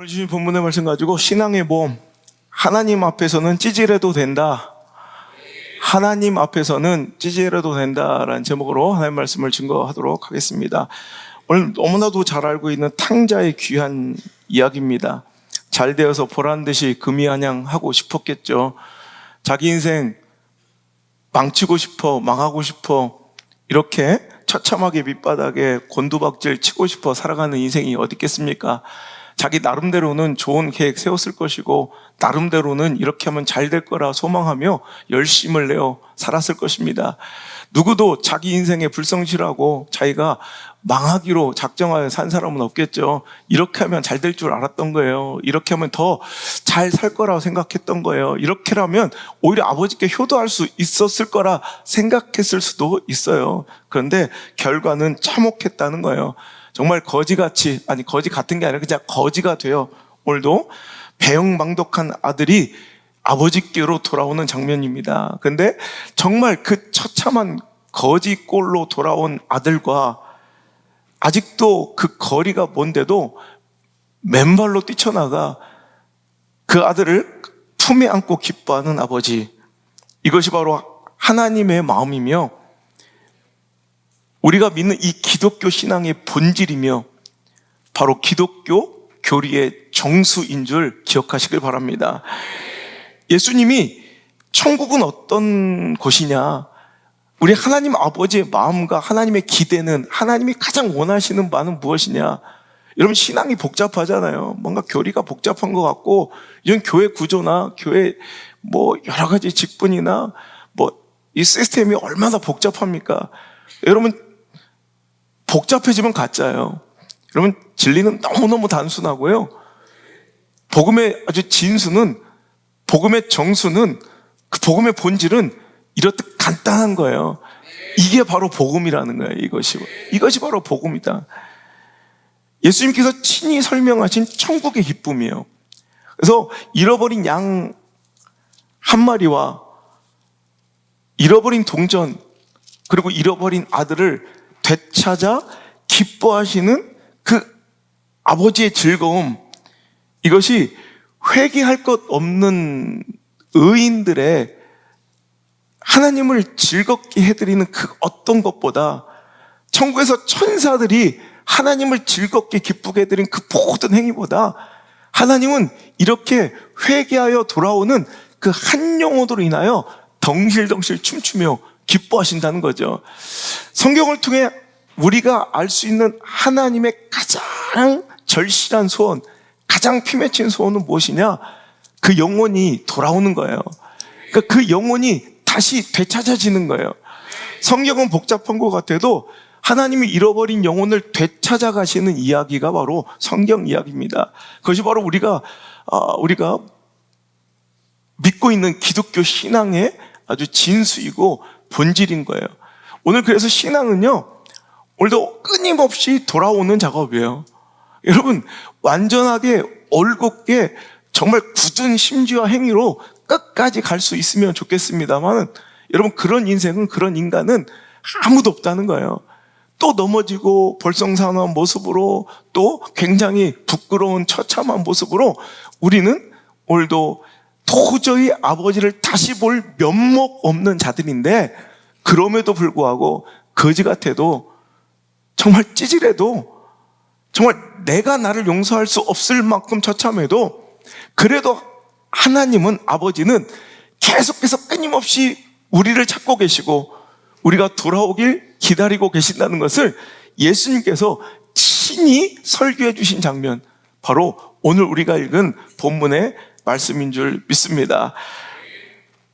오늘 주신 본문의 말씀 가지고 신앙의 모험, 하나님 앞에서는 찌질해도 된다. 하나님 앞에서는 찌질해도 된다라는 제목으로 하나님 말씀을 증거하도록 하겠습니다. 오늘 너무나도 잘 알고 있는 탕자의 귀한 이야기입니다. 잘 되어서 보란듯이 금이한양하고 싶었겠죠. 자기 인생 망치고 싶어, 망하고 싶어, 이렇게 처참하게 밑바닥에 곤두박질 치고 싶어 살아가는 인생이 어디 있겠습니까? 자기 나름대로는 좋은 계획 세웠을 것이고 나름대로는 이렇게 하면 잘 될 거라 소망하며 열심을 내어 살았을 것입니다. 누구도 자기 인생에 불성실하고 자기가 망하기로 작정하여 산 사람은 없겠죠. 이렇게 하면 잘 될 줄 알았던 거예요. 이렇게 하면 더 잘 살 거라고 생각했던 거예요. 이렇게라면 오히려 아버지께 효도할 수 있었을 거라 생각했을 수도 있어요. 그런데 결과는 참혹했다는 거예요. 정말 거지같이, 아니 거지 같은 게 아니라 그냥 거지가 되어 오늘도 배영망덕한 아들이 아버지께로 돌아오는 장면입니다. 그런데 정말 그 처참한 거지 꼴로 돌아온 아들과 아직도 그 거리가 먼데도 맨발로 뛰쳐나가 그 아들을 품에 안고 기뻐하는 아버지, 이것이 바로 하나님의 마음이며 우리가 믿는 이 기독교 신앙의 본질이며 바로 기독교 교리의 정수인 줄 기억하시길 바랍니다. 예수님이 천국은 어떤 곳이냐, 우리 하나님 아버지의 마음과 하나님의 기대는, 하나님이 가장 원하시는 바는 무엇이냐. 여러분, 신앙이 복잡하잖아요. 뭔가 교리가 복잡한 것 같고, 이런 교회 구조나 교회 여러 가지 직분이나 이 시스템이 얼마나 복잡합니까? 여러분, 복잡해지면 가짜예요. 여러분, 진리는 너무너무 단순하고요. 복음의 아주 진수는, 복음의 정수는, 그 복음의 본질은 이렇듯 간단한 거예요. 이게 바로 복음이라는 거예요. 이것이 바로 복음이다. 예수님께서 친히 설명하신 천국의 기쁨이에요. 그래서 잃어버린 양 한 마리와 잃어버린 동전, 그리고 잃어버린 아들을 되찾아 기뻐하시는 그 아버지의 즐거움, 이것이 회개할 것 없는 의인들의 하나님을 즐겁게 해드리는 그 어떤 것보다, 천국에서 천사들이 하나님을 즐겁게 기쁘게 해드린 그 모든 행위보다 하나님은 이렇게 회개하여 돌아오는 그 한 영혼으로 인하여 덩실덩실 춤추며 기뻐하신다는 거죠. 성경을 통해 우리가 알 수 있는 하나님의 가장 절실한 소원, 가장 피맺힌 소원은 무엇이냐? 그 영혼이 돌아오는 거예요. 그러니까 그 영혼이 다시 되찾아지는 거예요. 성경은 복잡한 것 같아도 하나님이 잃어버린 영혼을 되찾아 가시는 이야기가 바로 성경 이야기입니다. 그것이 바로 우리가 믿고 있는 기독교 신앙의 아주 진수이고 본질인 거예요. 오늘 그래서 신앙은요, 오늘도 끊임없이 돌아오는 작업이에요. 여러분, 완전하게 올곧게 정말 굳은 심지와 행위로 끝까지 갈 수 있으면 좋겠습니다만, 여러분, 그런 인생은, 그런 인간은 아무도 없다는 거예요. 또 넘어지고 볼썽사나운 모습으로, 또 굉장히 부끄러운 처참한 모습으로 우리는 오늘도 도저히 아버지를 다시 볼 면목 없는 자들인데, 그럼에도 불구하고 거지 같아도, 정말 찌질해도, 정말 내가 나를 용서할 수 없을 만큼 처참해도, 그래도 하나님은, 아버지는 계속해서 끊임없이 우리를 찾고 계시고 우리가 돌아오길 기다리고 계신다는 것을 예수님께서 친히 설교해 주신 장면, 바로 오늘 우리가 읽은 본문의 말씀인 줄 믿습니다.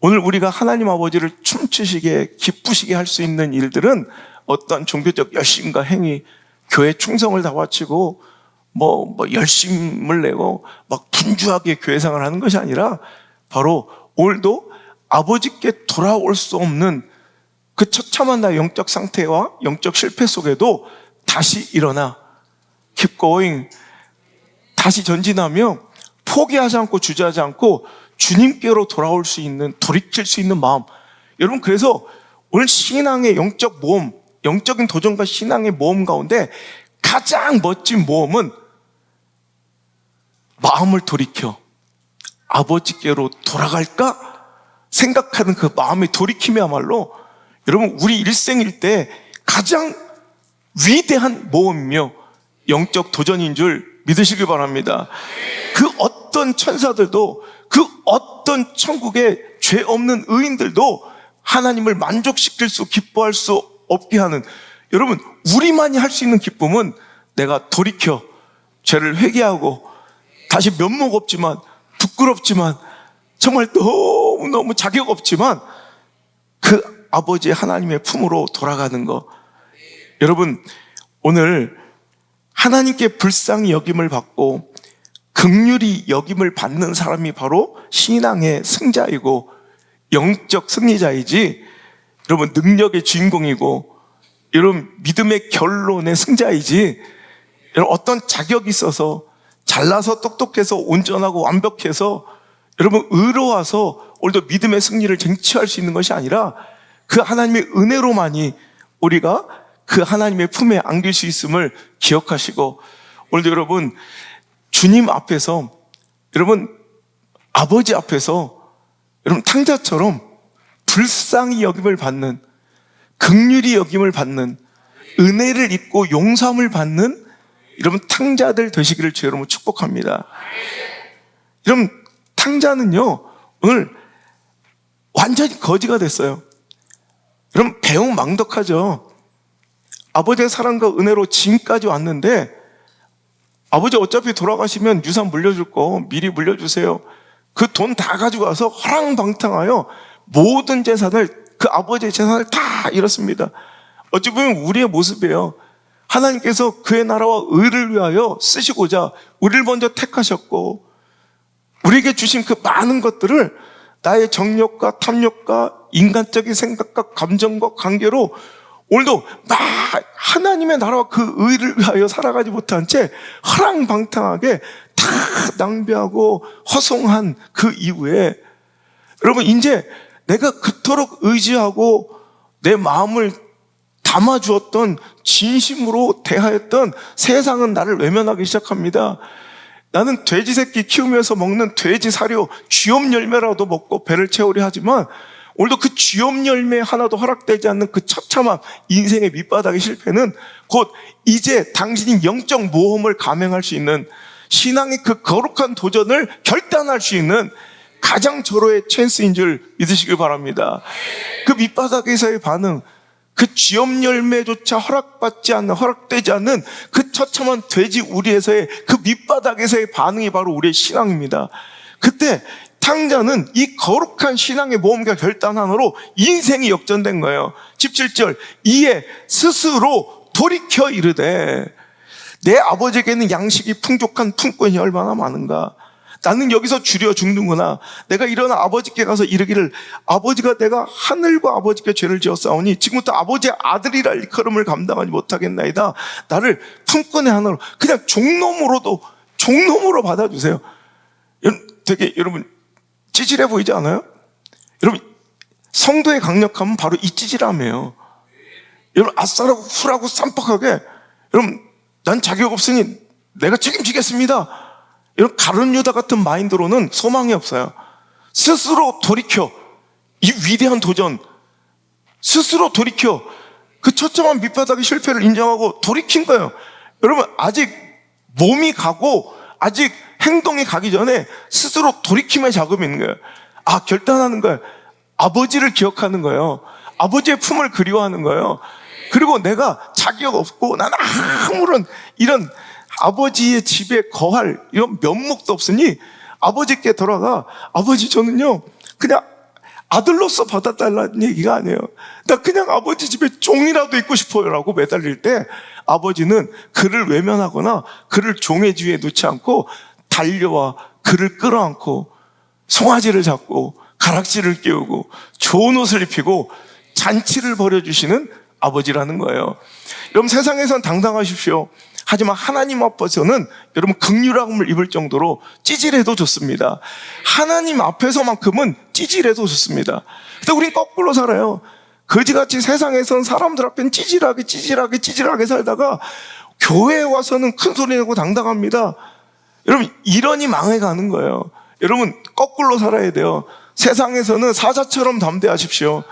오늘 우리가 하나님 아버지를 춤추시게, 기쁘시게 할 수 있는 일들은 어떤 종교적 열심과 행위, 교회 충성을 다 바치고 열심을 내고 막 분주하게 교회생활을 하는 것이 아니라, 바로 오늘도 아버지께 돌아올 수 없는 그 처참한 나의 영적 상태와 영적 실패 속에도 다시 일어나 keep going, 다시 전진하며 포기하지 않고 주저하지 않고 주님께로 돌아올 수 있는, 돌이킬 수 있는 마음. 여러분, 그래서 오늘 신앙의 영적 모험, 영적인 도전과 신앙의 모험 가운데 가장 멋진 모험은 마음을 돌이켜 아버지께로 돌아갈까 생각하는 그 마음의 돌이킴이야말로 여러분 우리 일생일 때 가장 위대한 모험이며 영적 도전인 줄 믿으시길 바랍니다. 그 어떤 천사들도 그 어떤 천국의 죄 없는 의인들도 하나님을 만족시킬 수 기뻐할 수 없게 하는, 여러분 우리만이 할 수 있는 기쁨은 내가 돌이켜 죄를 회개하고 다시 면목 없지만 부끄럽지만 정말 너무너무 자격 없지만 그 아버지의 하나님의 품으로 돌아가는 것. 여러분 오늘 하나님께 불쌍히 여김을 받고 긍휼히 여김을 받는 사람이 바로 신앙의 승자이고 영적 승리자이지, 여러분 능력의 주인공이고 여러분 믿음의 결론의 승자이지, 여러분 어떤 자격이 있어서 잘나서 똑똑해서 온전하고 완벽해서 여러분 의로워서 오늘도 믿음의 승리를 쟁취할 수 있는 것이 아니라 그 하나님의 은혜로만이 우리가 그 하나님의 품에 안길 수 있음을 기억하시고, 오늘도 여러분 주님 앞에서, 여러분 아버지 앞에서 여러분 탕자처럼 불쌍히 여김을 받는, 긍휼히 여김을 받는, 은혜를 입고 용서함을 받는 여러분 탕자들 되시기를 주 여러분 축복합니다. 여러분 탕자는요 오늘 완전히 거지가 됐어요. 여러분 배웅망덕하죠. 아버지의 사랑과 은혜로 지금까지 왔는데 아버지 어차피 돌아가시면 유산 물려줄 거 미리 물려주세요. 그 돈 다 가지고 와서 허랑방탕하여 모든 재산을, 그 아버지의 재산을 다 잃었습니다. 어찌 보면 우리의 모습이에요. 하나님께서 그의 나라와 의를 위하여 쓰시고자 우리를 먼저 택하셨고 우리에게 주신 그 많은 것들을 나의 정욕과 탐욕과 인간적인 생각과 감정과 관계로 오늘도 막 하나님의 나라와 그 의를 위하여 살아가지 못한 채 허랑방탕하게 다 낭비하고 허송한 그 이후에, 여러분 이제 내가 그토록 의지하고 내 마음을 담아주었던, 진심으로 대하였던 세상은 나를 외면하기 시작합니다. 나는 돼지 새끼 키우면서 먹는 돼지 사료 쥐엄 열매라도 먹고 배를 채우려 하지만 오늘도 그 쥐엄 열매 하나도 허락되지 않는 그 처참한 인생의 밑바닥의 실패는 곧 이제 당신이 영적 모험을 감행할 수 있는, 신앙의 그 거룩한 도전을 결단할 수 있는 가장 절호의 찬스인 줄 믿으시길 바랍니다. 그 밑바닥에서의 반응, 그 쥐엄 열매조차 허락되지 않는 그 처참한 돼지 우리에서의 그 밑바닥에서의 반응이 바로 우리의 신앙입니다. 그때 탕자는 이 거룩한 신앙의 모험과 결단하느로 인생이 역전된 거예요. 17절, 이에 스스로 돌이켜 이르되, 내 아버지에게는 양식이 풍족한 품꾼이 얼마나 많은가. 나는 여기서 주려 죽는구나. 내가 일어나 아버지께 가서 이르기를, 아버지가 내가 하늘과 아버지께 죄를 지었사오니 지금부터 아버지의 아들이라 일컬음을 감당하지 못하겠나이다. 나를 품꾼의 하나로, 그냥 종놈으로 받아주세요. 되게 여러분 찌질해 보이지 않아요? 여러분 성도의 강력함은 바로 이 찌질함이에요. 여러분 아싸라고 훌하고 쌈박하게, 여러분 난 자격 없으니 내가 책임지겠습니다, 이런 가룟 유다 같은 마인드로는 소망이 없어요. 스스로 돌이켜 이 위대한 도전, 스스로 돌이켜 그 처참한 밑바닥의 실패를 인정하고 돌이킨 거예요. 여러분 아직 몸이 가고 아직 행동이 가기 전에 스스로 돌이킴의 작업이 있는 거예요. 결단하는 거예요. 아버지를 기억하는 거예요. 아버지의 품을 그리워하는 거예요. 그리고 내가 자격 없고 난 아무런 이런 아버지의 집에 거할 이런 면목도 없으니 아버지께 돌아가, 아버지 저는요 그냥 아들로서 받아달라는 얘기가 아니에요. 나 그냥 아버지 집에 종이라도 있고 싶어요 라고 매달릴 때 아버지는 그를 외면하거나 그를 종의 지위에 놓지 않고 달려와 그를 끌어안고 송아지를 잡고 가락지를 끼우고 좋은 옷을 입히고 잔치를 벌여주시는 아버지라는 거예요. 여러분 세상에선 당당하십시오. 하지만 하나님 앞에서는 여러분 긍휼함을 입을 정도로 찌질해도 좋습니다. 하나님 앞에서만큼은 찌질해도 좋습니다. 근데 우린 거꾸로 살아요. 거지같이 세상에선 사람들 앞엔 찌질하게 살다가 교회에 와서는 큰 소리 내고 당당합니다. 여러분, 이러니 망해가는 거예요. 여러분, 거꾸로 살아야 돼요. 세상에서는 사자처럼 담대하십시오.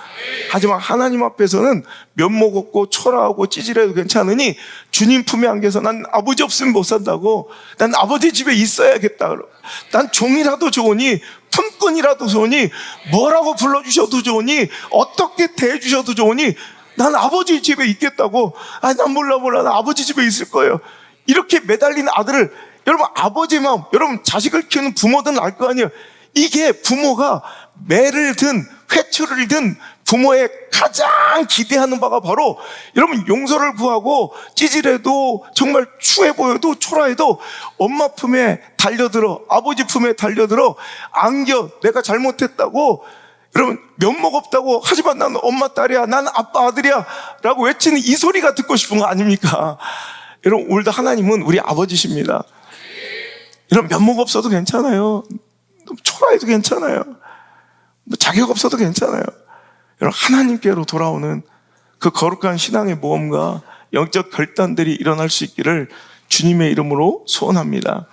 하지만 하나님 앞에서는 면목 없고 초라하고 찌질해도 괜찮으니 주님 품에 안겨서 난 아버지 없으면 못 산다고, 난 아버지 집에 있어야겠다, 난 종이라도 좋으니 품꾼이라도 좋으니 뭐라고 불러주셔도 좋으니 어떻게 대해주셔도 좋으니 난 아버지 집에 있겠다고. 아니, 난 몰라 난 아버지 집에 있을 거예요. 이렇게 매달린 아들을, 여러분, 아버지 마음, 여러분 자식을 키우는 부모들은 알 거 아니에요. 이게 부모가 매를 든 회초리를 든 부모의 가장 기대하는 바가 바로, 여러분, 용서를 구하고 찌질해도 정말 추해 보여도 초라해도 엄마 품에 달려들어, 아버지 품에 달려들어 안겨. 내가 잘못했다고, 여러분, 면목 없다고, 하지만 난 엄마 딸이야, 난 아빠 아들이야 라고 외치는 이 소리가 듣고 싶은 거 아닙니까? 여러분, 오늘도 하나님은 우리 아버지십니다. 여러분, 면목 없어도 괜찮아요. 초라해도 괜찮아요. 자격 없어도 괜찮아요. 여러분, 하나님께로 돌아오는 그 거룩한 신앙의 모험과 영적 결단들이 일어날 수 있기를 주님의 이름으로 소원합니다.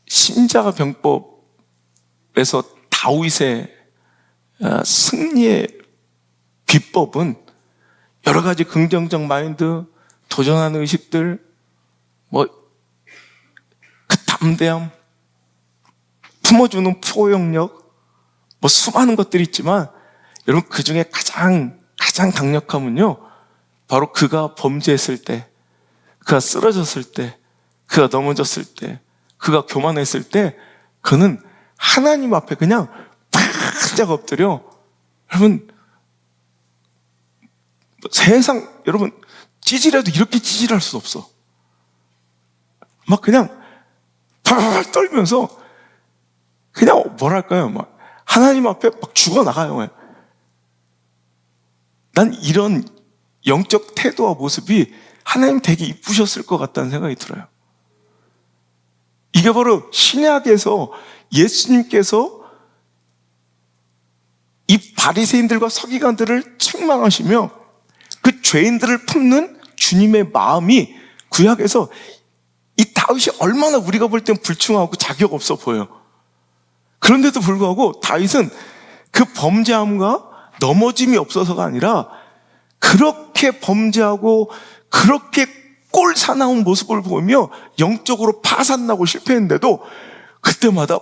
신자가 병법에서 다윗의 승리의 비법은 여러 가지 긍정적 마인드, 도전하는 의식들, 그 담대함, 품어주는 포용력, 수많은 것들이 있지만, 여러분, 그 중에 가장 강력함은요, 바로 그가 범죄했을 때, 그가 쓰러졌을 때, 그가 넘어졌을 때, 그가 교만했을 때, 그는 하나님 앞에 그냥 바짝 엎드려. 여러분, 세상, 여러분, 찌질해도 이렇게 찌질할 수 없어. 막 그냥 팔팔 떨면서 그냥 뭐랄까요, 막 하나님 앞에 막 죽어나가요. 난 이런 영적 태도와 모습이 하나님 되게 이쁘셨을 것 같다는 생각이 들어요. 이게 바로 신약에서 예수님께서 이 바리새인들과 서기관들을 책망하시며 그 죄인들을 품는 주님의 마음이 구약에서, 이 다윗이 얼마나 우리가 볼 땐 불충하고 자격 없어 보여요. 그런데도 불구하고 다윗은 그 범죄함과 넘어짐이 없어서가 아니라 그렇게 범죄하고 그렇게 꼴 사나운 모습을 보며 영적으로 파산나고 실패했는데도 그때마다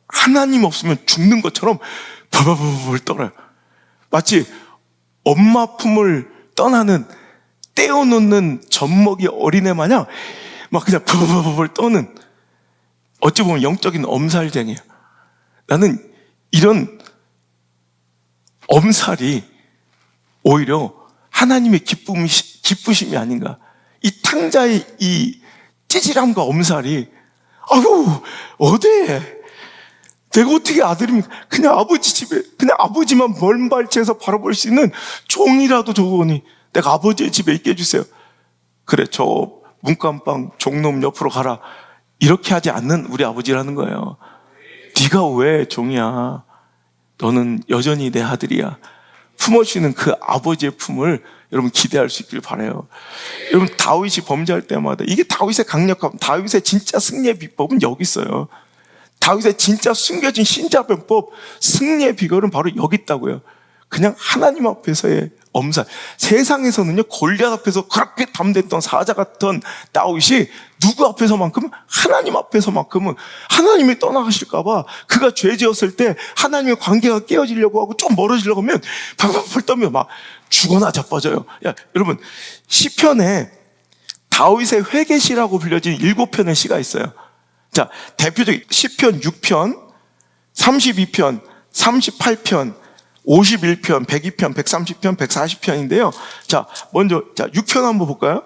하나님 없으면 죽는 것처럼 벌벌벌 떨어요. 마치 엄마 품을 떠나는, 떼어놓는 젖먹이 어린애 마냥 막 그냥 벌벌벌 떠는, 어찌 보면 영적인 엄살쟁이에요. 나는 이런 엄살이 오히려 하나님의 기쁘심이 아닌가. 이 탕자의 이 찌질함과 엄살이, 아유, 어디에 내가 어떻게 아들입니까? 그냥 아버지 집에, 그냥 아버지만 먼발치에서 바라볼 수 있는 종이라도 좋으니 내가 아버지의 집에 있게 해주세요. 그래, 저 문간방 종놈 옆으로 가라, 이렇게 하지 않는 우리 아버지라는 거예요. 네가 왜 종이야? 너는 여전히 내 아들이야. 품어주는 그 아버지의 품을 여러분 기대할 수 있길 바라요. 여러분, 다윗이 범죄할 때마다, 이게 다윗의 강력함, 다윗의 진짜 승리의 비법은 여기 있어요. 다윗의 진짜 숨겨진 신자병법, 승리의 비결은 바로 여기 있다고요. 그냥 하나님 앞에서의 엄살. 세상에서는요, 골리앗 앞에서 그렇게 담댔던 사자 같던 다윗이 누구 앞에서만큼은, 하나님 앞에서만큼은 하나님이 떠나가실까봐, 그가 죄 지었을 때 하나님의 관계가 깨어지려고 하고 좀 멀어지려고 하면 벌벌 떨며 막 죽어나 자빠져요. 야, 여러분, 시편에 다윗의 회개시라고 불려진 7편의 시가 있어요. 자, 대표적인 시편 6편, 32편, 38편, 51편, 102편, 130편, 140편인데요. 자, 먼저, 6편 한번 볼까요?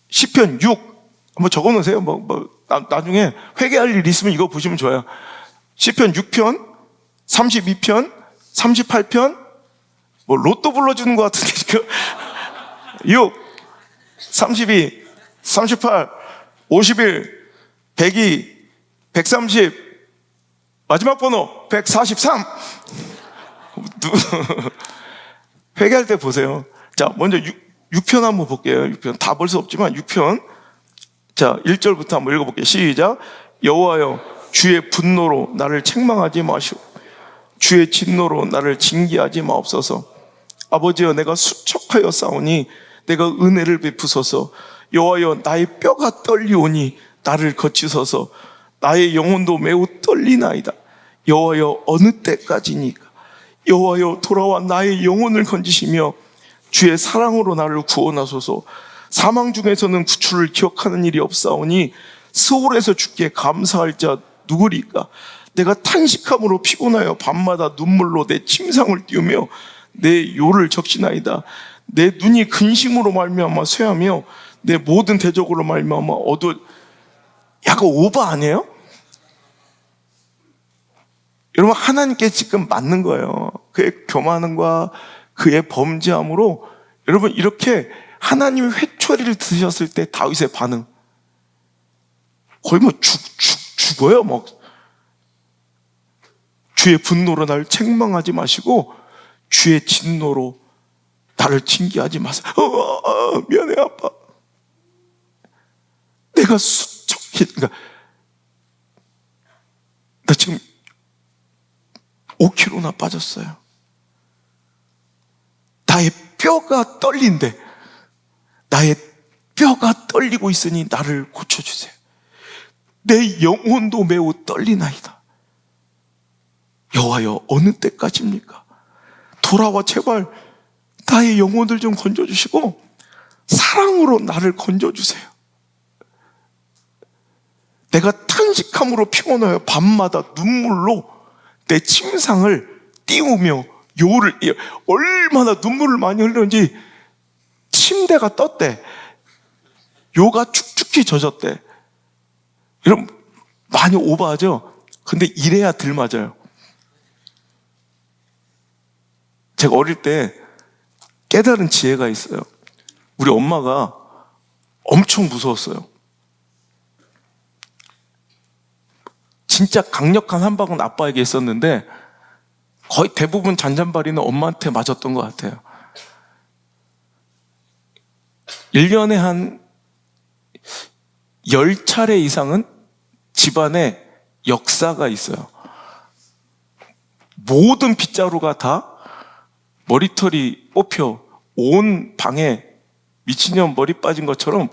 시편 6. 한번 적어 놓으세요. 나중에 회개할 일 있으면 이거 보시면 좋아요. 시편 6편, 32편, 38편, 로또 불러주는 것 같은데, 지금. 6, 32, 38, 51, 102, 130, 마지막 번호 143. 회개할 때 보세요. 자, 먼저 6편 한번 볼게요. 6편 다 볼 수 없지만 6편. 자, 1절부터 한번 읽어볼게요. 시작. 여호와여, 주의 분노로 나를 책망하지 마시오. 주의 진노로 나를 징계하지 마옵소서. 아버지여, 내가 수척하여 싸우니 내가 은혜를 베푸소서. 여호와여, 나의 뼈가 떨리오니 나를 거치소서. 나의 영혼도 매우 떨리나이다. 여호와여, 어느 때까지니까? 여호와여, 돌아와 나의 영혼을 건지시며 주의 사랑으로 나를 구원하소서. 사망 중에서는 구출을 기억하는 일이 없사오니 스올에서 주께 감사할 자 누구리까? 내가 탄식함으로 피곤하여 밤마다 눈물로 내 침상을 띄우며 내 요를 적시나이다. 내 눈이 근심으로 말미암아 쇠하며 내 모든 대적으로 말미암아 어두워. 약간 오버 아니에요? 여러분, 하나님께 지금 맞는 거예요. 그의 교만함과 그의 범죄함으로 여러분, 이렇게 하나님이 회초리를 드셨을 때 다윗의 반응 거의 뭐 죽어요. 막 주의 분노로 나를 책망하지 마시고 주의 진노로 나를 징계하지 마세요. 미안해 아빠. 내가 수척해. 그러니까 나 지금 5kg나 빠졌어요. 나의 뼈가 떨린대. 나의 뼈가 떨리고 있으니 나를 고쳐주세요. 내 영혼도 매우 떨리나이다. 여호와여, 어느 때까지입니까? 돌아와 제발 나의 영혼을 좀 건져주시고 사랑으로 나를 건져주세요. 내가 탄식함으로 피곤하여 밤마다 눈물로 내 침상을 띄우며 요를, 얼마나 눈물을 많이 흘렸는지 침대가 떴대. 요가 축축히 젖었대. 여러분, 많이 오버하죠? 근데 이래야 들 맞아요. 제가 어릴 때 깨달은 지혜가 있어요. 우리 엄마가 엄청 무서웠어요. 진짜 강력한 한 방은 아빠에게 있었는데 거의 대부분 잔잔바리는 엄마한테 맞았던 것 같아요. 1년에 한 10차례 이상은 집안에 역사가 있어요. 모든 빗자루가 다 머리털이 뽑혀 온 방에 미친년 머리 빠진 것처럼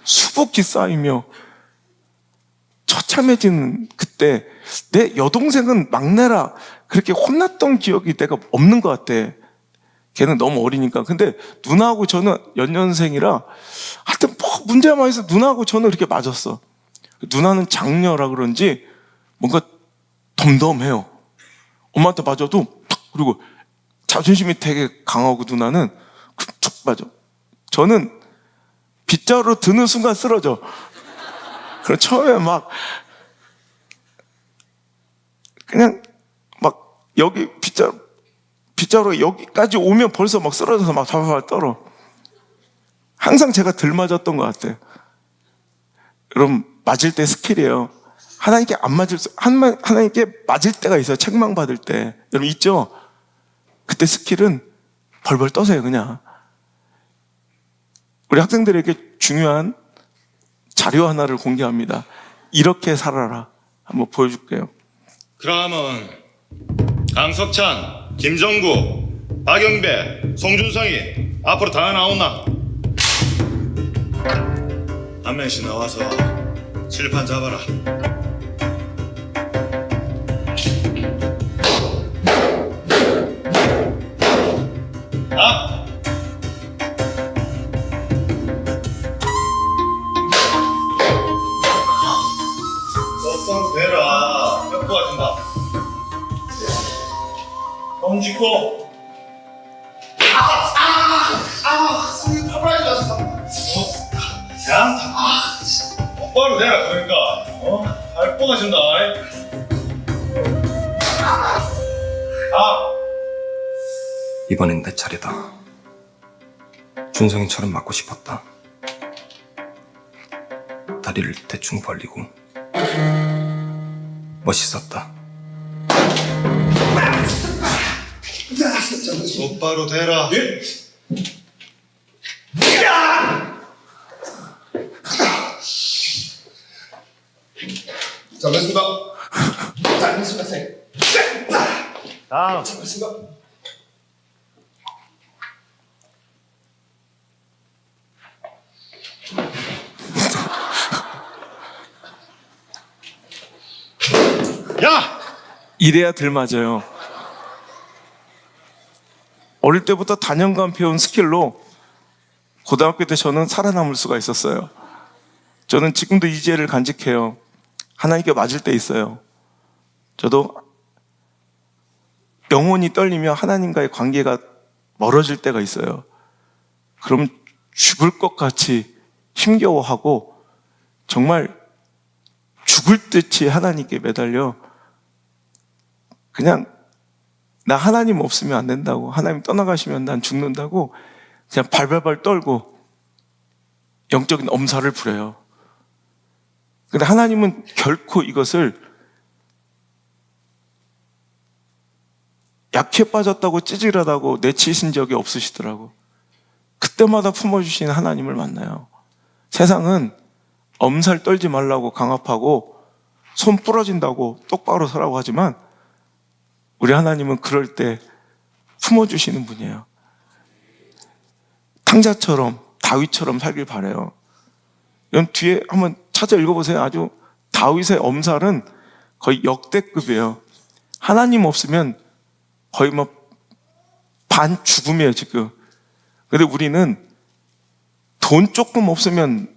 수북히 쌓이며 처참해지는 그때 내 여동생은 막내라 그렇게 혼났던 기억이 내가 없는 것 같아. 걔는 너무 어리니까. 근데 누나하고 저는 연년생이라 하여튼 뭐 문제가 많이 있어. 누나하고 저는 이렇게 맞았어. 누나는 장녀라 그런지 뭔가 덤덤해요. 엄마한테 맞아도 탁, 그리고 자존심이 되게 강하고 누나는 툭 맞아. 저는 빗자루 드는 순간 쓰러져. 그럼 처음에 막 그냥 막 여기 빗자루가 여기까지 오면 벌써 막 쓰러져서 막 발발 떨어. 항상 제가 덜 맞았던 것 같아요. 여러분, 맞을 때 스킬이에요. 하나님께 안 맞을 하나님께 맞을 때가 있어요. 책망 받을 때. 여러분 있죠? 그때 스킬은 벌벌 떠세요. 그냥 우리 학생들에게 중요한 자료 하나를 공개합니다. 이렇게 살아라. 한번 보여줄게요. 그러면 강석찬, 김정구, 박영배, 송준성이 앞으로 다 나온나? 한 명씩 나와서 칠판 잡아라. 아! 똑바로 대라. 벽보가 된다. 던지고. 손이 파라지 났어. 그냥 똑바로 대라. 그러니까 발 뻗어진다. 이번엔 내 차례다. 준성이처럼 맞고 싶었다. 다리를 대충 벌리고 멋있었다. 똑바로 대라. 예? 잘했습니다. 잘했습니다, 선생님. 다음. 잘했습니다. 야! 이래야 들 맞아요. 어릴 때부터 단연간 배운 스킬로 고등학교 때 저는 살아남을 수가 있었어요. 저는 지금도 이 죄를 간직해요. 하나님께 맞을 때 있어요. 저도 영혼이 떨리며 하나님과의 관계가 멀어질 때가 있어요. 그럼 죽을 것 같이 힘겨워하고 정말 죽을 듯이 하나님께 매달려 그냥 나 하나님 없으면 안 된다고, 하나님 떠나가시면 난 죽는다고 그냥 발발발 떨고 영적인 엄살을 부려요. 근데 하나님은 결코 이것을 약해 빠졌다고 찌질하다고 내치신 적이 없으시더라고. 그때마다 품어주시는 하나님을 만나요. 세상은 엄살 떨지 말라고 강압하고 손 부러진다고 똑바로 서라고 하지만 우리 하나님은 그럴 때 품어주시는 분이에요. 탕자처럼 다윗처럼 살길 바라요. 여러분 뒤에 한번 찾아 읽어보세요. 아주 다윗의 엄살은 거의 역대급이에요. 하나님 없으면 거의 뭐 반 죽음이에요 지금. 근데 우리는 돈 조금 없으면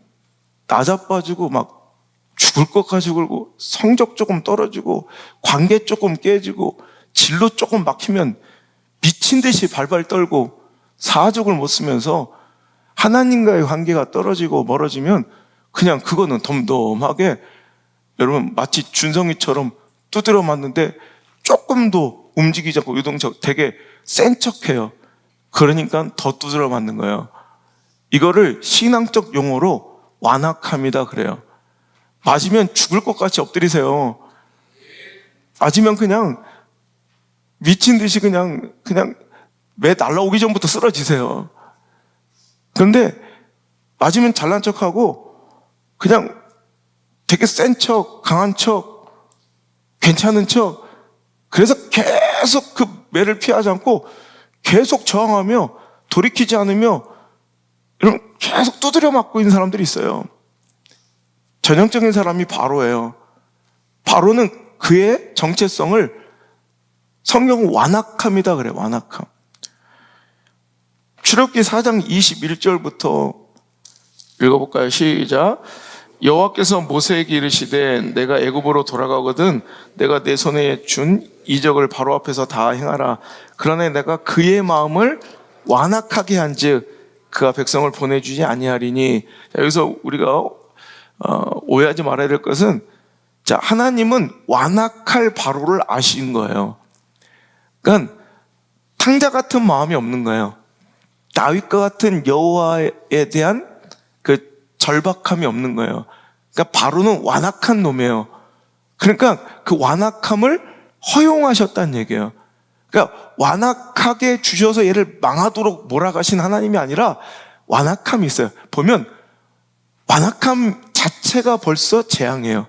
나자빠지고 막 죽을 것까지 굴고 성적 조금 떨어지고 관계 조금 깨지고 진로 조금 막히면 미친 듯이 발발 떨고 사족을 못 쓰면서 하나님과의 관계가 떨어지고 멀어지면 그냥 그거는 덤덤하게 여러분 마치 준성이처럼 두드려 맞는데 조금도 움직이지 않고 유동적 되게 센 척해요. 그러니까 더 두드려 맞는 거예요. 이거를 신앙적 용어로 완악함이다 그래요. 맞으면 죽을 것 같이 엎드리세요. 맞으면 그냥 미친 듯이 그냥 매 날라오기 전부터 쓰러지세요. 그런데 맞으면 잘난 척하고 그냥 되게 센 척, 강한 척, 괜찮은 척, 그래서 계속 그 매를 피하지 않고 계속 저항하며 돌이키지 않으며 이런 계속 두드려 맞고 있는 사람들이 있어요. 전형적인 사람이 바로예요. 바로는 그의 정체성을 성경은 완악함이다 그래요. 완악함. 출애굽기 4장 21절부터 읽어볼까요? 시작. 여호와께서 모세에게 이르시되 내가 애굽으로 돌아가거든 내가 내 손에 준 이적을 바로 앞에서 다 행하라. 그러나 내가 그의 마음을 완악하게 한즉 그가 백성을 보내주지 아니하리니. 자, 여기서 우리가 오해하지 말아야 될 것은 자, 하나님은 완악할 바로를 아신 거예요. 그러니까 탕자 같은 마음이 없는 거예요. 다윗과 같은 여호와에 대한 그 절박함이 없는 거예요. 그러니까 바로는 완악한 놈이에요. 그러니까 그 완악함을 허용하셨다는 얘기예요. 그러니까 완악하게 주셔서 얘를 망하도록 몰아가신 하나님이 아니라 완악함이 있어요. 보면 완악함 자체가 벌써 재앙이에요.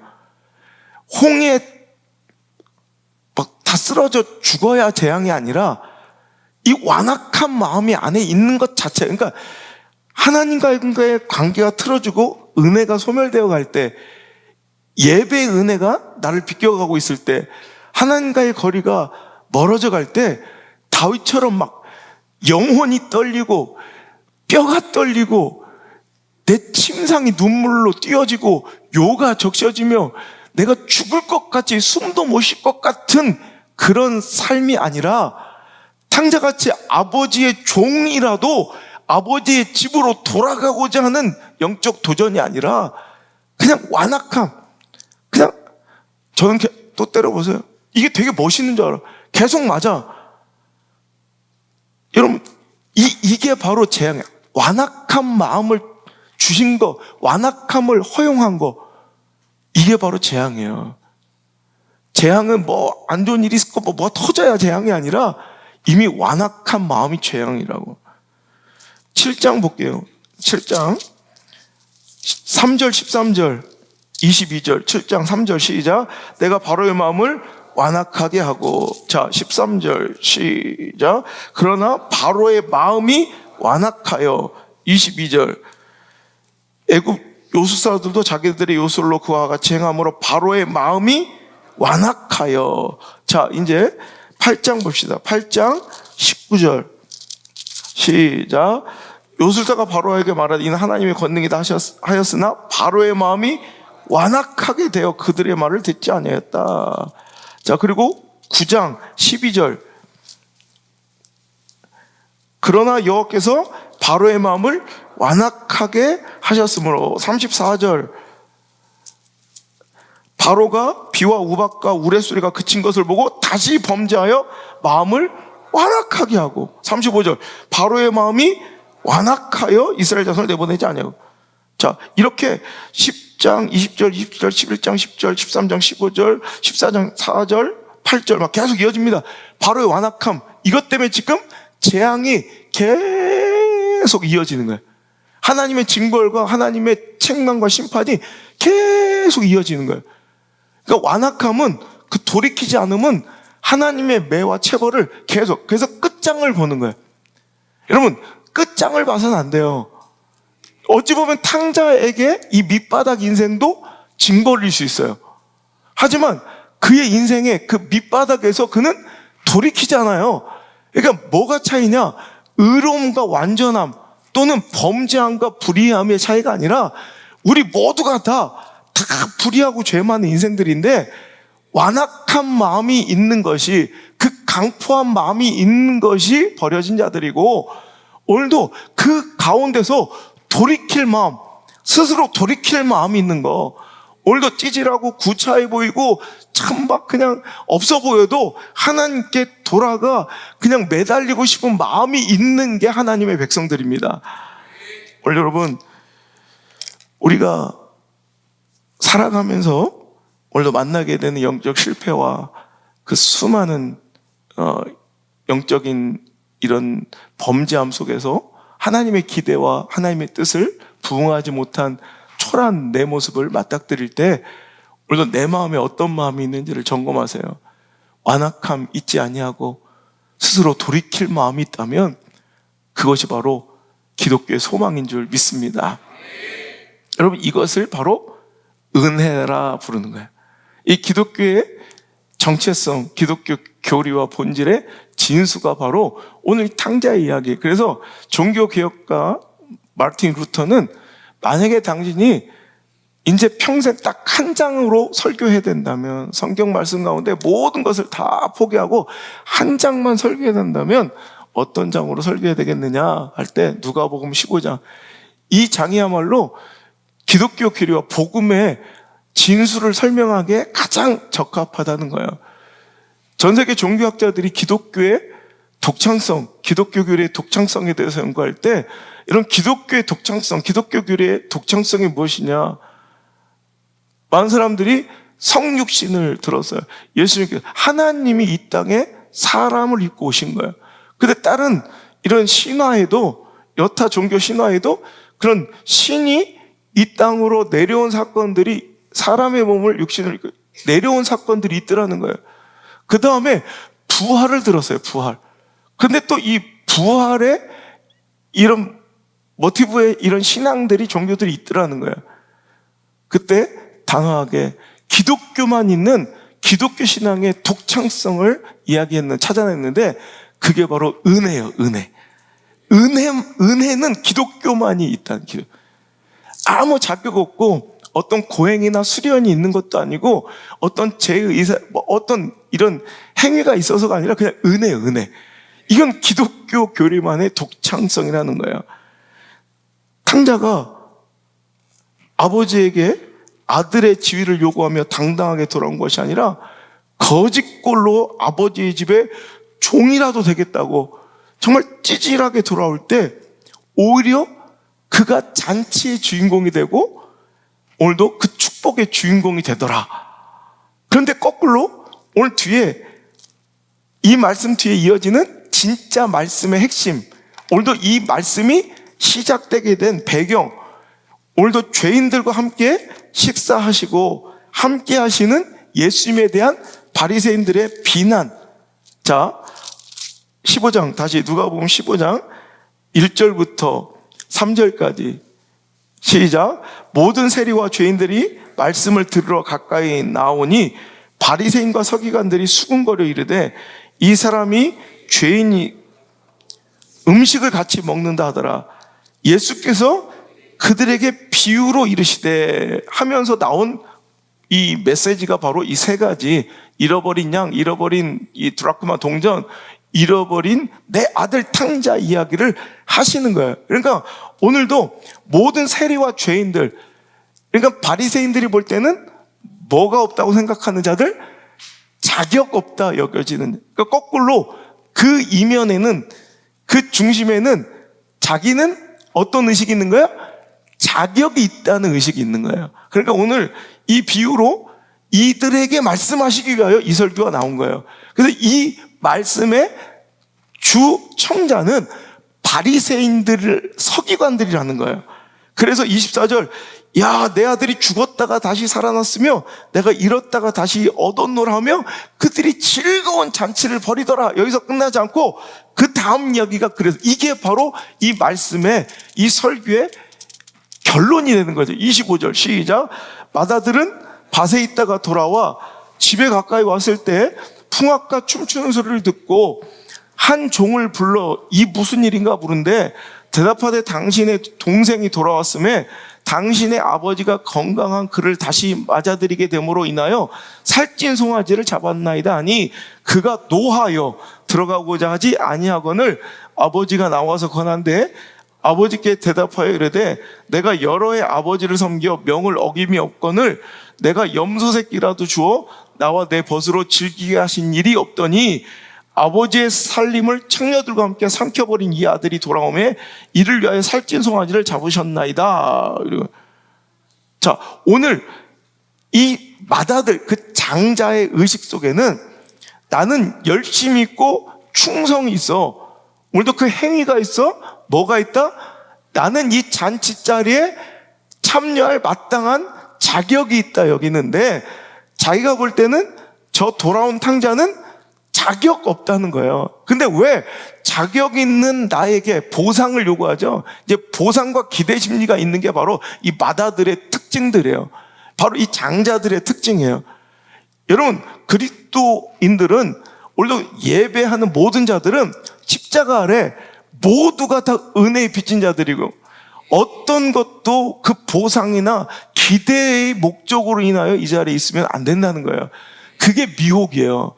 홍해 막 다 쓰러져 죽어야 재앙이 아니라 이 완악한 마음이 안에 있는 것 자체, 그러니까 하나님과의 관계가 틀어지고 은혜가 소멸되어 갈 때, 예배의 은혜가 나를 비껴가고 있을 때, 하나님과의 거리가 멀어져 갈 때 다윗처럼 막 영혼이 떨리고 뼈가 떨리고 내 침상이 눈물로 띄어지고 요가 적셔지며 내가 죽을 것 같이 숨도 못 쉴 것 같은 그런 삶이 아니라 탕자같이 아버지의 종이라도 아버지의 집으로 돌아가고자 하는 영적 도전이 아니라 그냥 완악함. 그냥 저는 또 때려보세요. 이게 되게 멋있는 줄 알아. 계속 맞아. 여러분 이게 바로 재앙이야. 완악한 마음을 주신 거, 완악함을 허용한 거, 이게 바로 재앙이에요. 재앙은 뭐 안 좋은 일이 있을 거 뭐 터져야 재앙이 아니라 이미 완악한 마음이 재앙이라고. 7장 볼게요. 7장 3절 13절 22절 7장 3절 시작. 내가 바로의 마음을 완악하게 하고. 자 13절 시작. 그러나 바로의 마음이 완악하여. 22절 애굽 요술사들도 자기들의 요술로 그와 같이 행함으로 바로의 마음이 완악하여. 자 이제 8장 봅시다. 8장 19절 시작. 요술사가 바로에게 말하되 이는 하나님의 권능이다 하였으나 바로의 마음이 완악하게 되어 그들의 말을 듣지 아니하였다. 자 그리고 9장 12절 그러나 여호와께서 바로의 마음을 완악하게 하셨으므로. 34절 바로가 비와 우박과 우레소리가 그친 것을 보고 다시 범죄하여 마음을 완악하게 하고. 35절 바로의 마음이 완악하여 이스라엘 자손을 내보내지 아니하고. 자 이렇게 10장 20절 20절 11장 10절 13장 15절 14장 4절 8절 막 계속 이어집니다. 바로의 완악함, 이것 때문에 지금 재앙이 계속 이어지는 거예요. 하나님의 징벌과 하나님의 책망과 심판이 계속 이어지는 거예요. 그러니까 완악함은, 그 돌이키지 않으면 하나님의 매와 체벌을 계속, 그래서 끝장을 보는 거예요. 여러분 끝장을 봐서는 안 돼요. 어찌 보면 탕자에게 이 밑바닥 인생도 징벌일 수 있어요. 하지만 그의 인생의 그 밑바닥에서 그는 돌이키지 않아요. 그러니까 뭐가 차이냐? 의로움과 완전함 또는 범죄함과 불의함의 차이가 아니라 우리 모두가 다 불의하고 죄 많은 인생들인데 완악한 마음이 있는 것이, 그 강포한 마음이 있는 것이 버려진 자들이고, 오늘도 그 가운데서 돌이킬 마음, 스스로 돌이킬 마음이 있는 거. 오늘도 찌질하고 구차해 보이고 참 막 그냥 없어 보여도 하나님께 돌아가 그냥 매달리고 싶은 마음이 있는 게 하나님의 백성들입니다. 오늘 여러분 우리가 살아가면서 오늘도 만나게 되는 영적 실패와 그 수많은 영적인 이런 범죄함 속에서 하나님의 기대와 하나님의 뜻을 부응하지 못한 초라한 내 모습을 맞닥뜨릴 때 오늘도 내 마음에 어떤 마음이 있는지를 점검하세요. 완악함 있지 아니하고 스스로 돌이킬 마음이 있다면 그것이 바로 기독교의 소망인 줄 믿습니다. 여러분 이것을 바로 은혜라 부르는 거예요. 이 기독교의 정체성, 기독교 교리와 본질의 진수가 바로 오늘 탕자의 이야기. 그래서 종교개혁가 마르틴 루터는 만약에 당신이 이제 평생 딱 한 장으로 설교해야 된다면, 성경 말씀 가운데 모든 것을 다 포기하고 한 장만 설교해야 된다면 어떤 장으로 설교해야 되겠느냐 할 때 누가복음 15장, 이 장이야말로 기독교 교리와 복음의 진수를 설명하기에 가장 적합하다는 거예요. 전 세계 종교학자들이 기독교의 독창성, 기독교 교리의 독창성에 대해서 연구할 때 이런 기독교의 독창성, 기독교 교리의 독창성이 무엇이냐? 많은 사람들이 성육신을 들었어요. 예수님께서 하나님이 이 땅에 사람을 입고 오신 거예요. 근데 다른 이런 신화에도, 여타 종교 신화에도 그런 신이 이 땅으로 내려온 사건들이, 사람의 몸을 육신을 입고 내려온 사건들이 있더라는 거예요. 그 다음에 부활을 들었어요. 부활. 근데 또 이 부활에 이런 모티브의 이런 신앙들이, 종교들이 있더라는 거예요. 그때 단호하게 기독교만 있는 기독교 신앙의 독창성을 찾아냈는데 그게 바로 은혜예요. 은혜는 기독교만이 있다는 거예요. 아무 자격 없고 어떤 고행이나 수련이 있는 것도 아니고 어떤 제의사, 어떤 이런 행위가 있어서가 아니라 그냥 은혜. 이건 기독교 교리만의 독창성이라는 거예요. 탕자가 아버지에게 아들의 지위를 요구하며 당당하게 돌아온 것이 아니라 거짓골로 아버지의 집에 종이라도 되겠다고 정말 찌질하게 돌아올 때 오히려 그가 잔치의 주인공이 되고 오늘도 그 축복의 주인공이 되더라. 그런데 거꾸로 오늘 뒤에, 이 말씀 뒤에 이어지는 진짜 말씀의 핵심, 오늘도 이 말씀이 시작되게 된 배경, 오늘도 죄인들과 함께 식사하시고 함께 하시는 예수님에 대한 바리새인들의 비난. 자, 15장 다시 누가복음 15장 1절부터 3절까지 시작. 모든 세리와 죄인들이 말씀을 들으러 가까이 나오니 바리새인과 서기관들이 수군거려 이르되 이 사람이 죄인이 음식을 같이 먹는다 하더라. 예수께서 그들에게 비유로 이르시되 하면서 나온 이 메시지가 바로 이 세 가지. 잃어버린 양, 잃어버린 이 드라크마 동전, 잃어버린 내 아들 탕자 이야기를 하시는 거예요. 그러니까 오늘도 모든 세리와 죄인들, 그러니까 바리새인들이 볼 때는 뭐가 없다고 생각하는 자들, 자격 없다 여겨지는. 그러니까 거꾸로 그 이면에는, 그 중심에는 자기는 어떤 의식이 있는 거야? 자격이 있다는 의식이 있는 거예요. 그러니까 오늘 이 비유로 이들에게 말씀하시기 위하여 이 설교가 나온 거예요. 그래서 이 말씀의 주 청자는 바리새인들, 서기관들이라는 거예요. 그래서 24절, 야, 내 아들이 죽었다가 다시 살아났으며 내가 잃었다가 다시 얻었노라 하며 그들이 즐거운 잔치를 벌이더라. 여기서 끝나지 않고 그 다음 이야기가, 그래서 이게 바로 이 말씀의, 이 설교의 결론이 되는 거죠. 25절 시작. 마다들은 밭에 있다가 돌아와 집에 가까이 왔을 때 풍악과 춤추는 소리를 듣고 한 종을 불러 이 무슨 일인가 물은데 대답하되 당신의 동생이 돌아왔음에 당신의 아버지가 건강한 그를 다시 맞아들이게 됨으로 인하여 살찐 송아지를 잡았나이다 하니 그가 노하여 들어가고자 하지 아니하거늘 아버지가 나와서 권한대 아버지께 대답하여 이르되 내가 여러 해 아버지를 섬겨 명을 어김이 없거늘 내가 염소 새끼라도 주어 나와 내 벗으로 즐기게 하신 일이 없더니 아버지의 살림을 창녀들과 함께 삼켜버린 이 아들이 돌아오매 이를 위하여 살찐 송아지를 잡으셨나이다. 자, 오늘 이 마다들, 그 장자의 의식 속에는 나는 열심히 있고 충성이 있어. 오늘도 그 행위가 있어. 뭐가 있다? 나는 이 잔치 자리에 참여할 마땅한 자격이 있다 여기는데 자기가 볼 때는 저 돌아온 탕자는 자격 없다는 거예요. 근데 왜 자격 있는 나에게 보상을 요구하죠? 이제 보상과 기대 심리가 있는 게 바로 이 마다들의 특징들이에요. 바로 이 장자들의 특징이에요. 여러분, 그리스도인들은 오늘도 예배하는 모든 자들은 십자가 아래 모두가 다 은혜에 빚진 자들이고 어떤 것도 그 보상이나 기대의 목적으로 인하여 이 자리에 있으면 안 된다는 거예요. 그게 미혹이에요.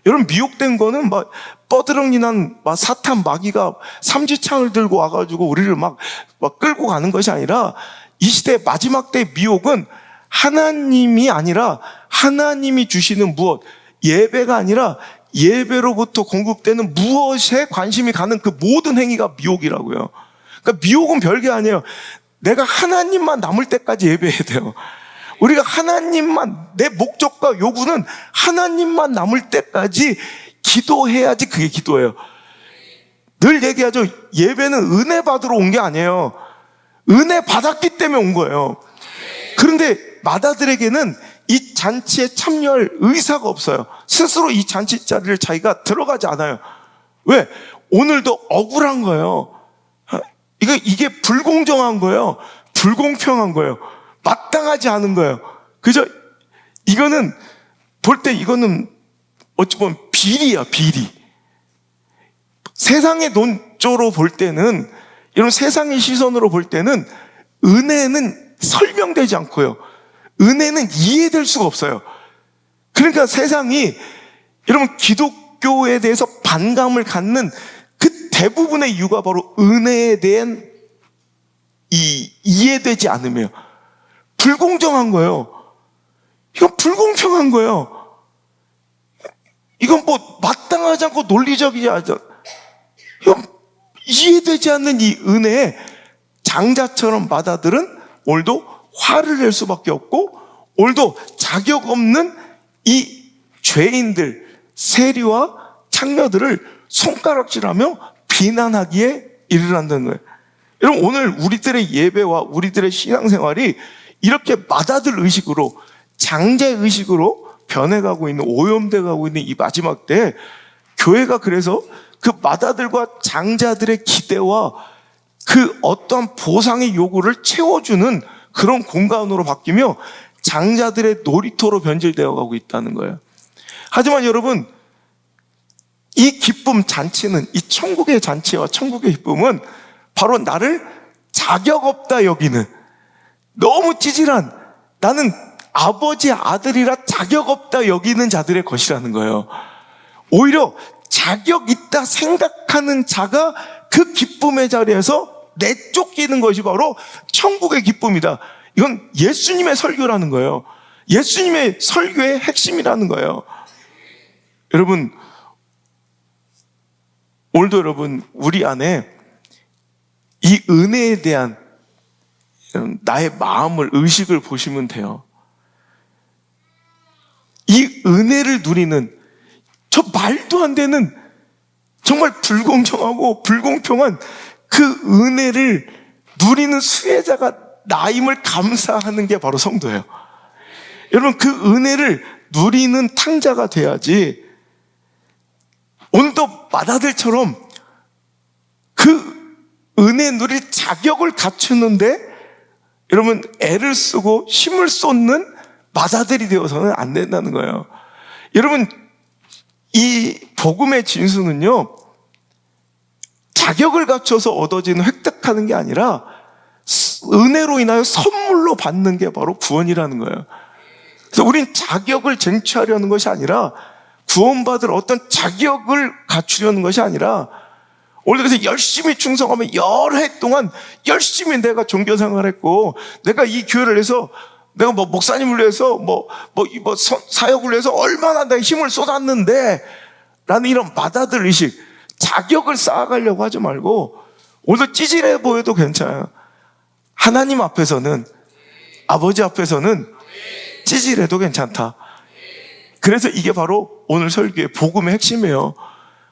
여러분, 미혹된 거는 막 뻐드렁이 난 사탄 마귀가 삼지창을 들고 와가지고 우리를 막 끌고 가는 것이 아니라 이 시대 마지막 때의 미혹은 하나님이 아니라 하나님이 주시는 무엇, 예배가 아니라 예배로부터 공급되는 무엇에 관심이 가는 그 모든 행위가 미혹이라고요. 그러니까 미혹은 별게 아니에요. 내가 하나님만 남을 때까지 예배해야 돼요. 우리가 하나님만, 내 목적과 요구는 하나님만 남을 때까지 기도해야지 그게 기도예요. 늘 얘기하죠. 예배는 은혜 받으러 온 게 아니에요. 은혜 받았기 때문에 온 거예요. 그런데 마다들에게는 이 잔치에 참여할 의사가 없어요. 스스로 이 잔치 자리를 자기가 들어가지 않아요. 왜? 오늘도 억울한 거예요. 이게 불공정한 거예요. 불공평한 거예요. 마땅하지 않은 거예요. 그죠? 이거는 볼 때 이거는 어찌 보면 비리야, 비리. 세상의 논조로 볼 때는, 이런 세상의 시선으로 볼 때는 은혜는 설명되지 않고요. 은혜는 이해될 수가 없어요. 그러니까 세상이, 여러분, 기독교에 대해서 반감을 갖는 그 대부분의 이유가 바로 은혜에 대한 이해되지 않음이에요. 불공정한 거예요. 이건 불공평한 거예요. 이건 뭐 마땅하지 않고 논리적이지 않죠. 이건 이해되지 않는 이 은혜에 장자처럼 마다들은 오늘도 화를 낼 수밖에 없고, 오늘도 자격 없는 이 죄인들, 세리와 창녀들을 손가락질하며 비난하기에 이르란다는 거예요. 여러분, 오늘 우리들의 예배와 우리들의 신앙생활이 이렇게 맏아들 의식으로, 장자 의식으로 변해가고 있는, 오염돼 가고 있는 이 마지막 때에 교회가 그래서 그 맏아들과 장자들의 기대와 그 어떠한 보상의 요구를 채워주는 그런 공간으로 바뀌며 장자들의 놀이터로 변질되어 가고 있다는 거예요. 하지만 여러분, 이 기쁨 잔치는, 이 천국의 잔치와 천국의 기쁨은 바로 나를 자격 없다 여기는, 너무 찌질한, 나는 아버지 아들이라 자격 없다 여기는 자들의 것이라는 거예요. 오히려 자격 있다 생각하는 자가 그 기쁨의 자리에서 내쫓기는 것이 바로 천국의 기쁨이다. 이건 예수님의 설교라는 거예요. 예수님의 설교의 핵심이라는 거예요. 여러분, 오늘도 여러분, 우리 안에 이 은혜에 대한 나의 마음을, 의식을 보시면 돼요. 이 은혜를 누리는, 저 말도 안 되는 정말 불공정하고 불공평한 그 은혜를 누리는 수혜자가 나임을 감사하는 게 바로 성도예요. 여러분, 그 은혜를 누리는 탕자가 돼야지, 오늘도 맏아들처럼 그 은혜 누릴 자격을 갖추는데 여러분 애를 쓰고 힘을 쏟는 맏아들이 되어서는 안 된다는 거예요. 여러분, 이 복음의 진수는요, 자격을 갖춰서 얻어지는, 획득하는 게 아니라 은혜로 인하여 선물로 받는 게 바로 구원이라는 거예요. 그래서 우린 자격을 쟁취하려는 것이 아니라, 구원받을 어떤 자격을 갖추려는 것이 아니라, 오늘 그래서 열심히 충성하면 여러 해 동안 열심히 내가 종교생활을 했고, 내가 이 교회를 해서, 내가 뭐 목사님을 위해서 사역을 위해서 얼마나 내 힘을 쏟았는데 라는 이런 맏아들 의식, 자격을 쌓아가려고 하지 말고, 오늘도 찌질해 보여도 괜찮아요. 하나님 앞에서는, 아버지 앞에서는 찌질해도 괜찮다. 그래서 이게 바로 오늘 설교의 복음의 핵심이에요.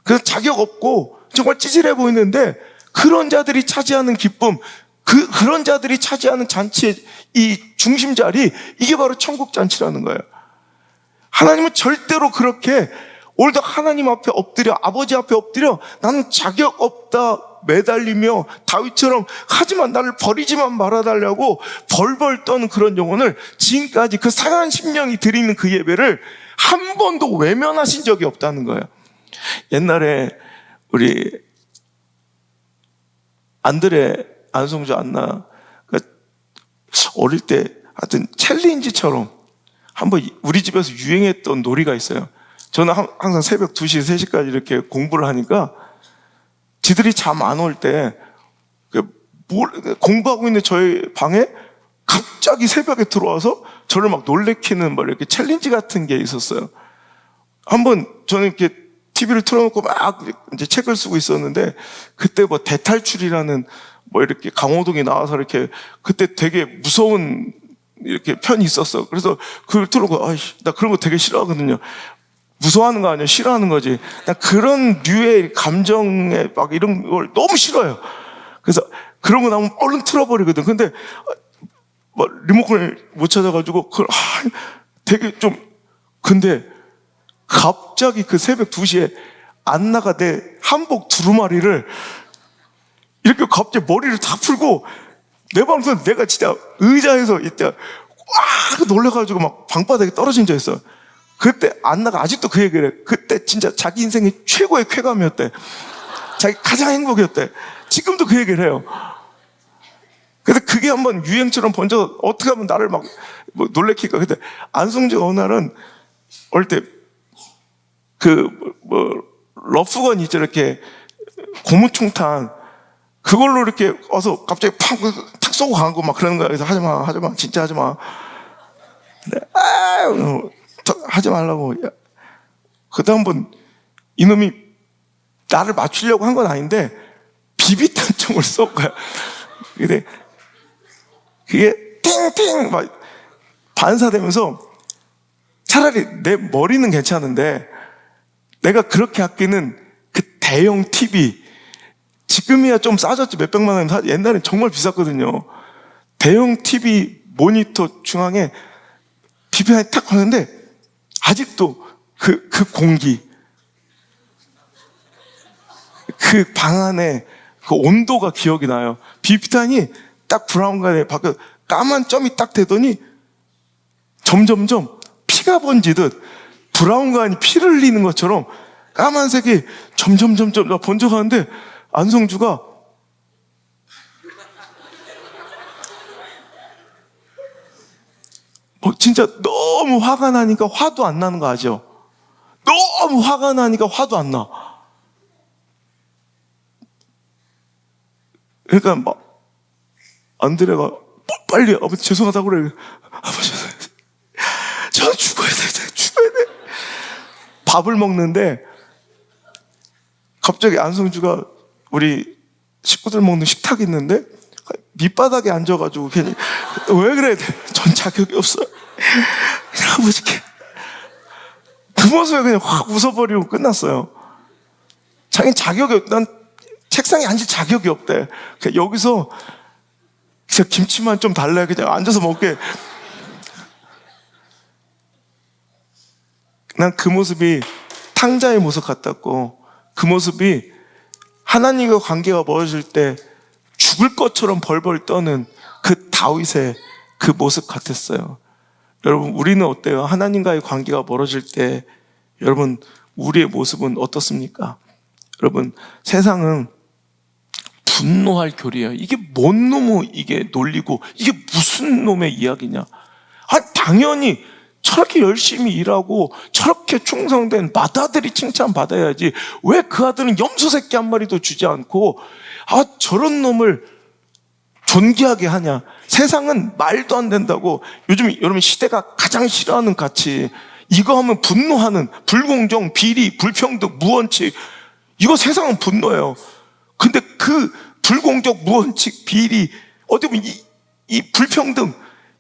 그래서 자격 없고 정말 찌질해 보이는데 그런 자들이 차지하는 기쁨, 그런 자들이 차지하는 잔치의 이 중심 자리, 이게 바로 천국 잔치라는 거예요. 하나님은 절대로 그렇게 오늘도 하나님 앞에 엎드려, 아버지 앞에 엎드려 나는 자격 없다 매달리며 다윗처럼 하지만 나를 버리지만 말아달라고 벌벌 떠는 그런 영혼을, 지금까지 그 상한 심령이 드리는 그 예배를 한 번도 외면하신 적이 없다는 거예요. 옛날에 우리 안성주 안나 어릴 때 하여튼 챌린지처럼 한번 우리 집에서 유행했던 놀이가 있어요. 저는 항상 새벽 2시, 3시까지 이렇게 공부를 하니까 지들이 잠 안 올 때 공부하고 있는 저희 방에 갑자기 새벽에 들어와서 저를 막 놀래키는 이렇게 챌린지 같은 게 있었어요. 한번 저는 이렇게 TV를 틀어놓고 막 이제 책을 쓰고 있었는데, 그때 대탈출이라는 이렇게 강호동이 나와서 이렇게, 그때 되게 무서운 이렇게 편이 있었어. 그래서 그걸 틀어놓고, 나 그런 거 되게 싫어하거든요. 무서워하는 거 아니야, 싫어하는 거지. 나 그런 류의 감정에 막 이런 걸 너무 싫어요. 그래서 그런 거 나오면 얼른 틀어버리거든. 근데 리모컨을 못 찾아가지고 되게 근데 갑자기 그 새벽 2시에 안나가 내 한복 두루마리를 이렇게 갑자기 머리를 다 풀고 내 방에서 내가 진짜 의자에서 이때 놀래가지고 막 방바닥에 떨어진 적 있어. 그때 안나가 아직도 그 얘기를 해. 그때 진짜 자기 인생의 최고의 쾌감이었대. 자기 가장 행복이었대. 지금도 그 얘기를 해요. 그래서 그게 한번 유행처럼 번져, 어떻게 하면 나를 막 놀래킬까. 근데 안성주가 어느 날은 어릴 때 러프건 있죠, 이렇게 고무총탄, 그걸로 이렇게 와서 갑자기 탁 쏘고 가고 막 그러는 거야. 그래서 하지마, 진짜 하지마. 근데 하지 말라고. 그때 한번 이놈이 나를 맞추려고 한 건 아닌데 비비탄총을 쏜 거야. 근데 그게 팅팅 막 반사되면서, 차라리 내 머리는 괜찮은데 내가 그렇게 아끼는 그 대형 TV, 지금이야 좀 싸졌지, 몇백만 원. 옛날엔 정말 비쌌거든요. 대형 TV 모니터 중앙에 비피탄이 탁 하는데 아직도 그 공기, 그 방 안에 그 온도가 기억이 나요. 비피탄이 딱 브라운관에 바뀌어 까만 점이 딱 되더니 점점점 피가 번지듯 브라운관이 피를 흘리는 것처럼 까만색이 점점 번져가는데 안성주가 진짜 너무 화가 나니까 화도 안 나는 거 아죠? 너무 화가 나니까 화도 안 나. 그러니까 막 안드레가 빨리 아버지 죄송하다고 그래. 아버지 저 죽어야 돼. 밥을 먹는데 갑자기 안성주가 우리 식구들 먹는 식탁이 있는데 밑바닥에 앉아가지고 괜히 왜 그래? 전 자격이 없어요. 그냥 아버지께 그 모습에 그냥 확 웃어버리고 끝났어요. 자기 자격이 난 책상에 앉을 자격이 없대. 그냥 여기서 진짜 김치만 좀 달래. 그냥 앉아서 먹게. 난 그 모습이 탕자의 모습 같았고 그 모습이 하나님과 관계가 멀어질 때 죽을 것처럼 벌벌 떠는 그 다윗의 그 모습 같았어요. 여러분 우리는 어때요? 하나님과의 관계가 멀어질 때 여러분 우리의 모습은 어떻습니까? 여러분 세상은 분노할 교리예요. 이게 뭔 놈의 이게 논리고 이게 무슨 놈의 이야기냐? 당연히 저렇게 열심히 일하고 저렇게 충성된 맏아들이 칭찬받아야지 왜 그 아들은 염소 새끼 한 마리도 주지 않고 저런 놈을 존귀하게 하냐? 세상은 말도 안 된다고. 요즘 여러분 시대가 가장 싫어하는 가치, 이거 하면 분노하는 불공정, 비리, 불평등, 무원칙, 이거 세상은 분노예요. 근데 그 불공정, 무원칙, 비리, 어디 보면 이 불평등,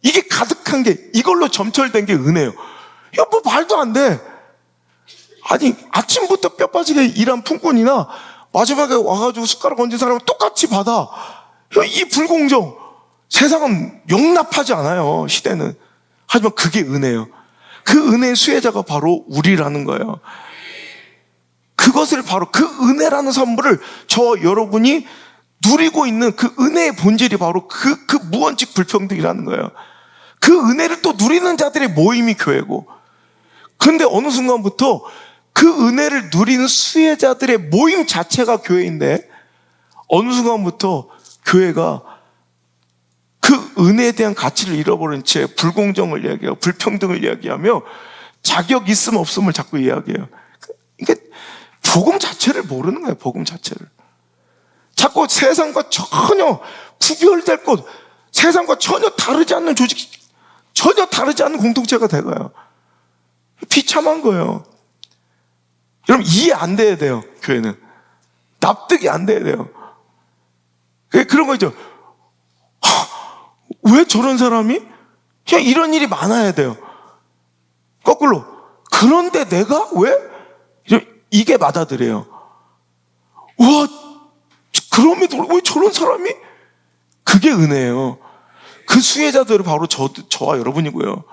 이게 가득한 게, 이걸로 점철된 게 은혜예요. 이거 뭐 말도 안 돼. 아니 아침부터 뼈 빠지게 일한 품꾼이나 마지막에 와가지고 숟가락 얹은 사람은 똑같이 받아. 이 불공정, 세상은 용납하지 않아요. 시대는. 하지만 그게 은혜예요. 그 은혜의 수혜자가 바로 우리라는 거예요. 그것을 바로 그 은혜라는 선물을 저 여러분이 누리고 있는 그 은혜의 본질이 바로 그 무원칙 불평등이라는 거예요. 그 은혜를 또 누리는 자들의 모임이 교회고, 근데 어느 순간부터 그 은혜를 누리는 수혜자들의 모임 자체가 교회인데 어느 순간부터 교회가 그 은혜에 대한 가치를 잃어버린 채 불공정을 이야기하고 불평등을 이야기하며 자격 있음 없음을 자꾸 이야기해요. 이게 복음 자체를 모르는 거예요. 복음 자체를. 자꾸 세상과 전혀 구별될 것, 세상과 전혀 다르지 않는 조직, 전혀 다르지 않는 공동체가 돼가요. 비참한 거예요. 여러분 이해 안 돼야 돼요. 교회는 납득이 안 돼야 돼요. 그런 거 있죠. 왜 저런 사람이? 그냥 이런 일이 많아야 돼요. 거꾸로. 그런데 내가 왜? 이게 맞아들여요. 와, 그럼에도 왜 저런 사람이? 그게 은혜예요. 그 수혜자들은 바로 저와 여러분이고요.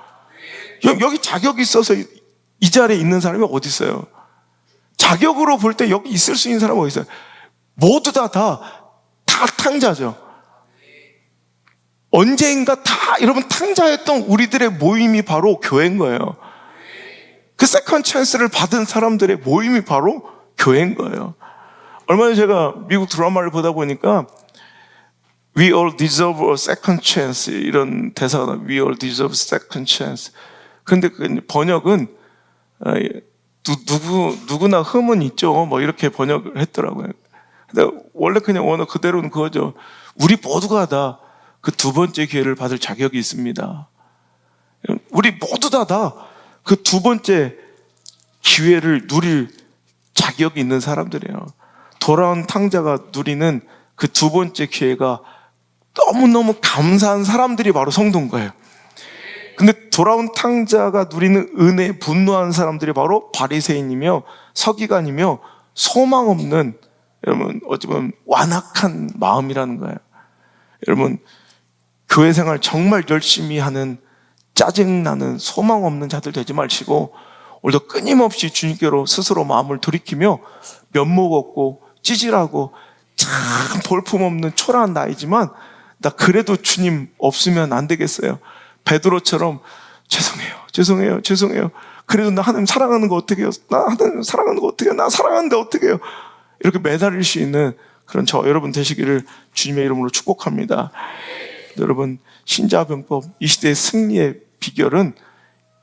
여기 자격이 있어서 이 자리에 있는 사람이 어디 있어요? 자격으로 볼 때 여기 있을 수 있는 사람은 어디 있어요? 모두 다 탕자죠. 언젠가 다 여러분 탕자였던 우리들의 모임이 바로 교회인 거예요. 그 세컨 찬스를 받은 사람들의 모임이 바로 교회인 거예요. 얼마 전에 제가 미국 드라마를 보다 보니까 We all deserve a second chance 이런 대사가 나와요. We all deserve a second chance. 근데 그 번역은 누구나 흠은 있죠. 뭐 이렇게 번역을 했더라고요. 근데 원래 그냥 원어 그대로는 그거죠. 우리 모두가 다 그 두 번째 기회를 받을 자격이 있습니다. 우리 모두 다 그 두 번째 기회를 누릴 자격이 있는 사람들이에요. 돌아온 탕자가 누리는 그 두 번째 기회가 너무너무 감사한 사람들이 바로 성도인 거예요. 근데 돌아온 탕자가 누리는 은혜에 분노한 사람들이 바로 바리새인이며 서기관이며 소망 없는, 여러분 어찌 보면 완악한 마음이라는 거예요. 여러분 교회 생활 정말 열심히 하는 짜증나는 소망 없는 자들 되지 마시고 오늘도 끊임없이 주님께로 스스로 마음을 돌이키며 면목 없고 찌질하고 참 볼품없는 초라한 나이지만 나 그래도 주님 없으면 안 되겠어요. 베드로처럼 죄송해요. 그래도 나 하나님 사랑하는 거 어떻게 해요? 나 하나님 사랑하는 거 어떻게 해요? 나 사랑하는데 어떻게 해요? 이렇게 매달릴 수 있는 그런 저 여러분 되시기를 주님의 이름으로 축복합니다. 여러분, 신자병법 이 시대의 승리의 비결은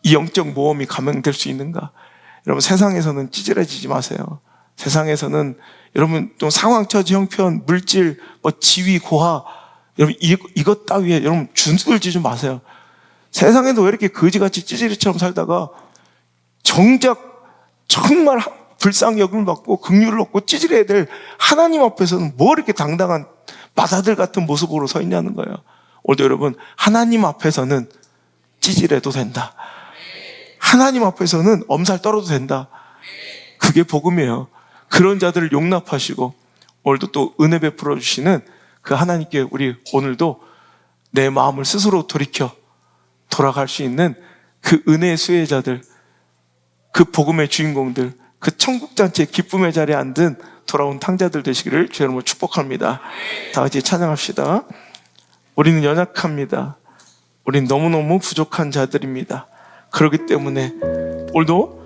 이 영적 모험이 감행될 수 있는가? 여러분, 세상에서는 찌질해지지 마세요. 세상에서는 여러분 또 상황, 처지, 형편, 물질, 지위, 고하, 여러분 이것 따위에 여러분 준들지 좀 마세요. 세상에도 왜 이렇게 거지같이 찌질이처럼 살다가 정작 정말 불쌍히 여김을 받고 긍휼을 얻고 찌질해야 될 하나님 앞에서는 뭐 이렇게 당당한 마다들 같은 모습으로 서 있냐는 거예요. 오늘도 여러분, 하나님 앞에서는 찌질해도 된다. 하나님 앞에서는 엄살 떨어도 된다. 그게 복음이에요. 그런 자들을 용납하시고 오늘도 또 은혜 베풀어 주시는 그 하나님께 우리 오늘도 내 마음을 스스로 돌이켜 돌아갈 수 있는 그 은혜의 수혜자들, 그 복음의 주인공들, 그 천국잔치의 기쁨의 자리에 앉은 돌아온 탕자들 되시기를 주의 이름으로 축복합니다. 다 같이 찬양합시다. 우리는 연약합니다. 우린 너무너무 부족한 자들입니다. 그렇기 때문에 오늘도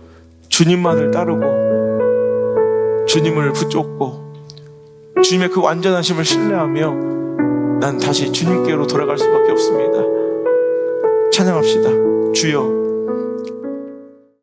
주님만을 따르고 주님을 붙잡고 주님의 그 완전하심을 신뢰하며 난 다시 주님께로 돌아갈 수밖에 없습니다. 찬양합시다. 주여